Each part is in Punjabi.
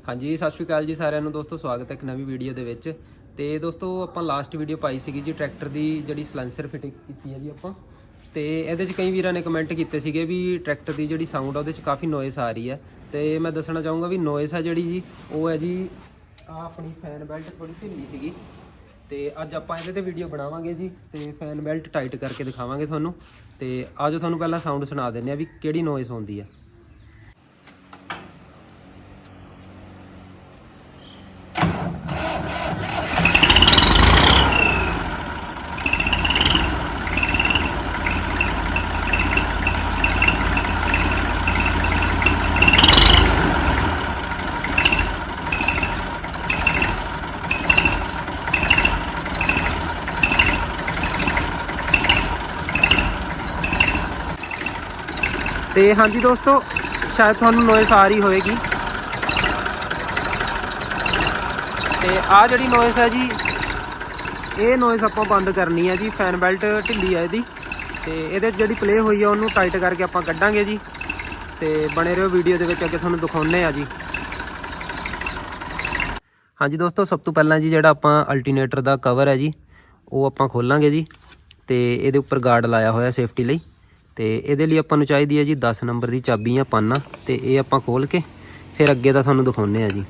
ਹਾਂਜੀ ਸਤਿ ਸ਼੍ਰੀ ਅਕਾਲ ਜੀ ਸਾਰਿਆਂ ਨੂੰ ਦੋਸਤੋ, ਸਵਾਗਤ ਹੈ ਇੱਕ ਨਵੀਂ ਵੀਡੀਓ ਦੇ ਵਿੱਚ। ਤੇ ਦੋਸਤੋ ਆਪਾਂ ਲਾਸਟ ਵੀਡੀਓ ਪਾਈ ਸੀਗੀ ਜੀ ਟਰੈਕਟਰ ਦੀ ਜਿਹੜੀ ਸਲੈਂਸਰ ਫਿਟਿੰਗ ਕੀਤੀ ਹੈ ਜੀ ਆਪਾਂ। ਤੇ ਇਹਦੇ 'ਚ ਕਈ ਵੀਰਾਂ ਨੇ ਕਮੈਂਟ ਕੀਤੇ ਸੀਗੇ ਵੀ ਟਰੈਕਟਰ ਦੀ ਜਿਹੜੀ ਸਾਊਂਡ ਆ ਉਹਦੇ 'ਚ ਕਾਫੀ ਨੋਇਸ ਆ ਰਹੀ ਹੈ। ਤੇ ਮੈਂ ਦੱਸਣਾ ਚਾਹੂੰਗਾ ਵੀ ਨੋਇਸ ਆ ਜਿਹੜੀ ਜੀ ਉਹ ਹੈ ਜੀ ਆ ਆਪਣੀ ਫੈਨ ਬੈਲਟ ਥੋੜੀ ਢਿੱਲੀ ਸੀਗੀ ਤੇ ਅੱਜ ਆਪਾਂ ਇਹਦੇ ਤੇ ਵੀਡੀਓ ਬਣਾਵਾਂਗੇ ਜੀ ਤੇ ਫੈਨ ਬੈਲਟ ਟਾਈਟ ਕਰਕੇ ਦਿਖਾਵਾਂਗੇ ਤੁਹਾਨੂੰ। ਤੇ ਆਜੋ ਤੁਹਾਨੂੰ ਪਹਿਲਾਂ ਸਾਊਂਡ ਸੁਣਾ ਦਿੰਦੇ ਆ ਵੀ ਕਿਹੜੀ ਨੋਇਸ ਆਉਂਦੀ ਆ। ਤੇ ਹਾਂਜੀ ਦੋਸਤੋ, ਸ਼ਾਇਦ ਤੁਹਾਨੂੰ ਨੋਇਸ ਆ ਰਹੀ ਹੋਵੇਗੀ। ਤੇ ਆ ਜਿਹੜੀ ਨੋਇਸ ਹੈ ਜੀ ਇਹ ਨੋਇਸ ਆਪਾਂ ਬੰਦ ਕਰਨੀ ਹੈ ਜੀ। ਫੈਨ ਬੈਲਟ ਢਿੱਲੀ ਹੈ ਇਹਦੀ ਤੇ ਇਹਦੇ ਜਿਹੜੀ ਪਲੇ ਹੋਈ ਆ ਉਹਨੂੰ ਟਾਈਟ ਕਰਕੇ ਆਪਾਂ ਕੱਢਾਂਗੇ ਜੀ। ਤੇ ਬਣੇ ਰਹੋ ਵੀਡੀਓ ਦੇ ਵਿੱਚ, ਅੱਗੇ ਤੁਹਾਨੂੰ ਦਿਖਾਉਂਦੇ ਆ ਜੀ। ਹਾਂਜੀ ਦੋਸਤੋ, ਸਭ ਤੋਂ ਪਹਿਲਾਂ ਜੀ ਜਿਹੜਾ ਆਪਾਂ ਅਲਟਰਨੇਟਰ ਦਾ ਕਵਰ ਹੈ ਜੀ ਉਹ ਆਪਾਂ ਖੋਲਾਂਗੇ ਜੀ। ਤੇ ਇਹਦੇ ਉੱਪਰ ਗਾਰਡ ਲਾਇਆ ਹੋਇਆ ਸੇਫਟੀ ਲਈ। ਤੇ ਇਹਦੇ ਲਈ ਆਪਾਂ ਨੂੰ ਚਾਹੀਦੀ ਹੈ ਜੀ 10 ਨੰਬਰ ਦੀ ਚਾਬੀ ਜਾਂ ਪਾਨਾ। ਤੇ ਇਹ ਆਪਾਂ ਖੋਲ ਕੇ ਫਿਰ ਅੱਗੇ ਦਾ ਤੁਹਾਨੂੰ ਦਿਖਾਉਂਦੇ ਆ ਜੀ।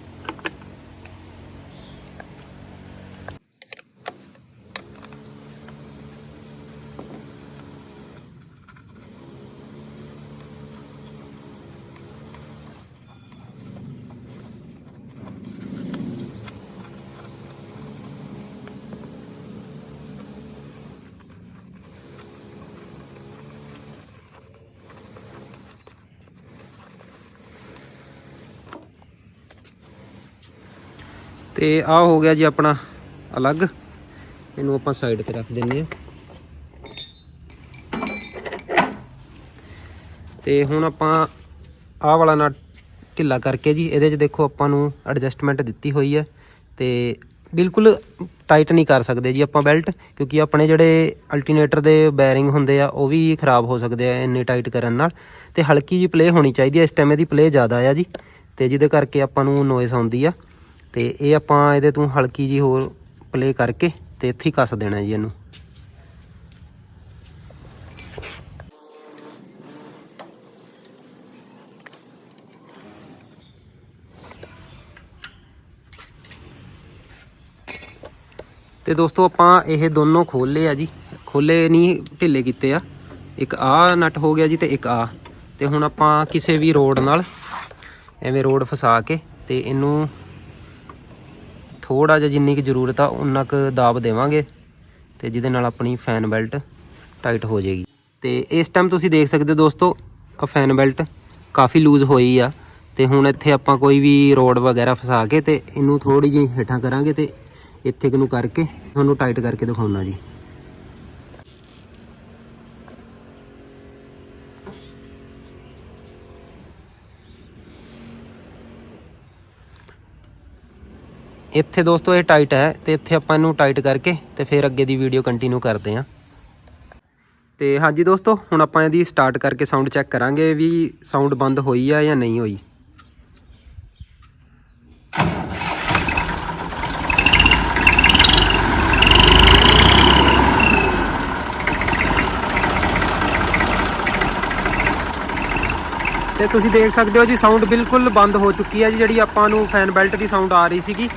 ਤੇ ਆਹ ਹੋ ਗਿਆ ਜੀ ਆਪਣਾ ਅਲੱਗ, ਇਹਨੂੰ ਆਪਾਂ ਸਾਈਡ ਤੇ ਰੱਖ ਦਿੰਦੇ ਆ। ਤੇ ਹੁਣ ਆਪਾਂ ਆਹ ਵਾਲਾ ਨਟ ਢਿੱਲਾ ਕਰਕੇ ਜੀ ਇਹਦੇ 'ਚ ਦੇਖੋ ਆਪਾਂ ਨੂੰ ਐਡਜਸਟਮੈਂਟ ਦਿੱਤੀ ਹੋਈ ਹੈ। ਤੇ ਬਿਲਕੁਲ ਟਾਈਟ ਨਹੀਂ ਕਰ ਸਕਦੇ ਜੀ ਆਪਾਂ ਬੈਲਟ, ਕਿਉਂਕਿ ਆਪਣੇ ਜਿਹੜੇ ਅਲਟਰਨੇਟਰ ਦੇ ਬੈਰਿੰਗ ਹੁੰਦੇ ਆ ਉਹ ਵੀ ਖ਼ਰਾਬ ਹੋ ਸਕਦੇ ਆ ਇੰਨੇ ਟਾਈਟ ਕਰਨ ਨਾਲ। ਤੇ ਹਲਕੀ ਜਿਹੀ ਪਲੇ ਹੋਣੀ ਚਾਹੀਦੀ ਹੈ। ਇਸ ਟਾਈਮ ਇਹਦੀ ਪਲੇ ਜ਼ਿਆਦਾ ਆ ਜੀ ਤੇ ਜਿਹਦੇ ਕਰਕੇ ਆਪਾਂ ਨੂੰ ਨੋਇਸ ਆਉਂਦੀ ਆ। ਤੇ ਇਹ ਆਪਾਂ ਇਹਦੇ ਤੋਂ ਹਲਕੀ ਜੀ ਹੋਰ ਪਲੇ ਕਰਕੇ ਤੇ ਇੱਥੇ ਹੀ ਕੱਸ ਦੇਣਾ ਜੀ ਇਹਨੂੰ। ਤੇ ਦੋਸਤੋ ਆਪਾਂ ਇਹ ਦੋਨੋਂ ਖੋਲ ਲਏ ਆ ਜੀ, ਖੋਲੇ ਨਹੀਂ ਢਿੱਲੇ ਕੀਤੇ ਆ। ਇੱਕ ਆਹ ਨਟ ਹੋ ਗਿਆ ਜੀ ਤੇ ਇੱਕ ਆ। ਤੇ ਹੁਣ ਆਪਾਂ ਕਿਸੇ ਵੀ ਰੋਡ ਨਾਲ ਐਵੇਂ ਰੋਡ ਫਸਾ ਕੇ ਤੇ ਇਹਨੂੰ ਥੋੜ੍ਹਾ ਜਿਹਾ ਜਿੰਨੀ ਕੁ ਜ਼ਰੂਰਤ ਆ ਉਨਾ ਕੁ ਦਾਬ ਦੇਵਾਂਗੇ ਤੇ ਜਿਹਦੇ ਨਾਲ ਆਪਣੀ ਫੈਨ ਬੈਲਟ ਟਾਈਟ ਹੋ ਜਾਏਗੀ। ਤੇ ਇਸ ਟਾਈਮ ਤੁਸੀਂ ਦੇਖ ਸਕਦੇ ਦੋਸਤੋ ਆ ਫੈਨ ਬੈਲਟ ਕਾਫੀ ਲੂਜ਼ ਹੋਈ ਆ। ਤੇ ਹੁਣ ਇੱਥੇ ਆਪਾਂ ਕੋਈ ਵੀ ਰੋਡ ਵਗੈਰਾ ਫਸਾ ਕੇ ਤੇ ਇਹਨੂੰ ਥੋੜ੍ਹੀ ਜਿਹੀ ਹੇਠਾਂ ਕਰਾਂਗੇ ਤੇ ਇੱਥੇ ਨੂੰ ਕਰਕੇ ਤੁਹਾਨੂੰ ਟਾਈਟ ਕਰਕੇ ਦਿਖਾਉਣਾ ਜੀ। ਇੱਥੇ ਦੋਸਤੋ ਇਹ ਟਾਈਟ ਹੈ ਤੇ ਇੱਥੇ ਆਪਾਂ ਇਹਨੂੰ ਟਾਈਟ ਕਰਕੇ ਤੇ ਫਿਰ ਅੱਗੇ ਦੀ ਵੀਡੀਓ ਕੰਟੀਨਿਊ ਕਰਦੇ ਹਾਂ। ਤੇ ਹਾਂਜੀ ਦੋਸਤੋ, ਹੁਣ ਆਪਾਂ ਇਹਦੀ ਸਟਾਰਟ ਕਰਕੇ ਸਾਊਂਡ ਚੈੱਕ ਕਰਾਂਗੇ ਵੀ ਸਾਊਂਡ ਬੰਦ ਹੋਈ ਆ ਜਾਂ ਨਹੀਂ ਹੋਈ। ਤੇ ਤੁਸੀਂ ਦੇਖ ਸਕਦੇ ਹੋ ਜੀ ਸਾਊਂਡ ਬਿਲਕੁਲ ਬੰਦ ਹੋ ਚੁੱਕੀ ਹੈ ਜੀ। ਜਿਹੜੀ ਆਪਾਂ ਨੂੰ ਫੈਨ ਬੈਲਟ ਦੀ ਸਾਊਂਡ ਆ ਰਹੀ ਸੀਗੀ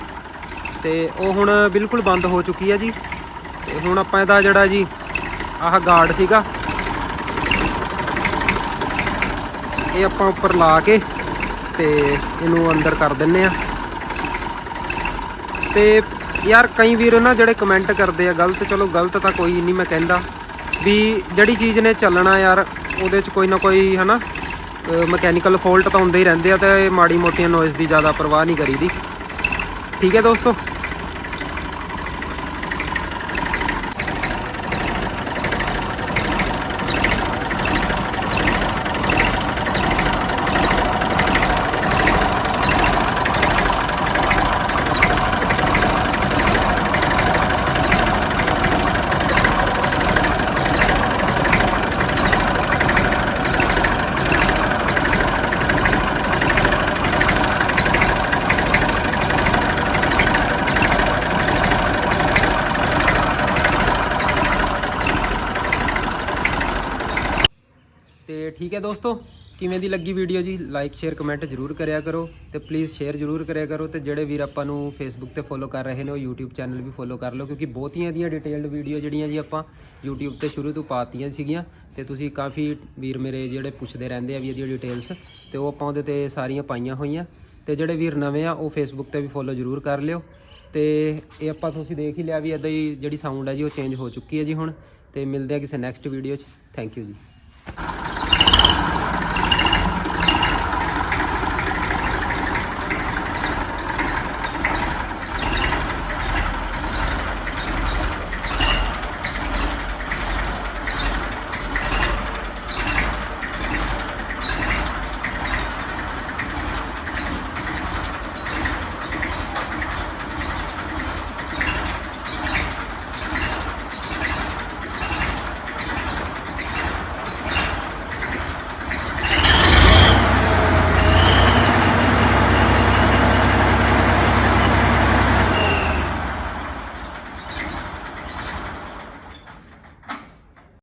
ਤੇ ਉਹ ਹੁਣ ਬਿਲਕੁਲ ਬੰਦ ਹੋ ਚੁੱਕੀ ਹੈ ਜੀ। ਤੇ ਹੁਣ ਆਪਾਂ ਇਹਦਾ ਜਿਹੜਾ ਜੀ ਆਹ ਗਾਰਡ ਸੀਗਾ ਇਹ ਆਪਾਂ ਉੱਪਰ ਲਾ ਕੇ ਤੇ ਇਹਨੂੰ ਅੰਦਰ ਕਰ ਦਿੰਨੇ ਆ। ਤੇ ਯਾਰ ਕਈ ਵੀਰ ਨਾ ਜਿਹੜੇ ਕਮੈਂਟ ਕਰਦੇ ਆ ਗਲਤ, ਚਲੋ ਗਲਤ ਤਾਂ ਕੋਈ ਨਹੀਂ ਮੈਂ ਕਹਿੰਦਾ, ਵੀ ਜਿਹੜੀ ਚੀਜ਼ ਨੇ ਚੱਲਣਾ ਯਾਰ ਉਹਦੇ 'ਚ ਕੋਈ ਨਾ ਕੋਈ ਹੈ ਨਾ ਮਕੈਨੀਕਲ ਫੋਲਟ ਤਾਂ ਹੁੰਦੇ ਹੀ ਰਹਿੰਦੇ ਆ। ਤੇ ਮਾੜੀ ਮੋਟੀਆਂ ਨੋਇਸ ਦੀ ਜ਼ਿਆਦਾ ਪਰਵਾਹ ਨਹੀਂ ਕਰੀਦੀ। ਠੀਕ ਹੈ ਦੋਸਤੋ। ਠੀਕ ਹੈ ਦੋਸਤੋ, ਕਿਵੇਂ ਦੀ ਲੱਗੀ ਵੀਡੀਓ ਜੀ? ਲਾਈਕ ਸ਼ੇਅਰ ਕਮੈਂਟ ਜ਼ਰੂਰ ਕਰਿਆ ਕਰੋ ਤੇ ਪਲੀਜ਼ ਸ਼ੇਅਰ ਜ਼ਰੂਰ ਕਰਿਆ ਕਰੋ। ਤੇ ਜਿਹੜੇ ਵੀਰ ਆਪਾਂ ਨੂੰ ਫੇਸਬੁੱਕ ਤੇ ਫੋਲੋ ਕਰ ਰਹੇ ਨੇ ਉਹ YouTube ਚੈਨਲ ਵੀ ਫੋਲੋ ਕਰ ਲਓ, ਕਿਉਂਕਿ ਬਹੁਤੀਆਂ ਇਹਦੀਆਂ ਡਿਟੇਲਡ ਵੀਡੀਓ ਜਿਹੜੀਆਂ ਜੀ ਆਪਾਂ YouTube ਤੇ ਸ਼ੁਰੂ ਤੋਂ ਪਾਤੀਆਂ ਸੀਗੀਆਂ ਤੇ ਤੁਸੀਂ ਕਾਫੀ ਵੀਰ ਮੇਰੇ ਜਿਹੜੇ ਪੁੱਛਦੇ ਰਹਿੰਦੇ ਆ ਵੀ ਇਹਦੀਆਂ ਡਿਟੇਲਸ, ਤੇ ਉਹ ਆਪਾਂ ਉਹਦੇ ਤੇ ਸਾਰੀਆਂ ਪਾਈਆਂ ਹੋਈਆਂ। ਤੇ ਜਿਹੜੇ ਵੀਰ ਨਵੇਂ ਆ ਉਹ ਫੇਸਬੁੱਕ ਤੇ ਵੀ ਫੋਲੋ ਜ਼ਰੂਰ ਕਰ ਲਿਓ। ਤੇ ਇਹ ਆਪਾਂ ਤੁਸੀਂ ਦੇਖ ਹੀ ਲਿਆ ਵੀ ਇੱਦਾਂ ਹੀ ਜਿਹੜੀ ਸਾਊਂਡ ਹੈ ਜੀ ਉਹ ਚੇਂਜ ਹੋ ਚੁੱਕੀ ਹੈ ਜੀ ਹੁਣ। ਤੇ ਮਿਲਦੇ ਆ ਕਿਸੇ ਨੈਕਸਟ ਵੀਡੀਓ 'ਚ। ਥੈਂਕ ਯੂ ਜੀ।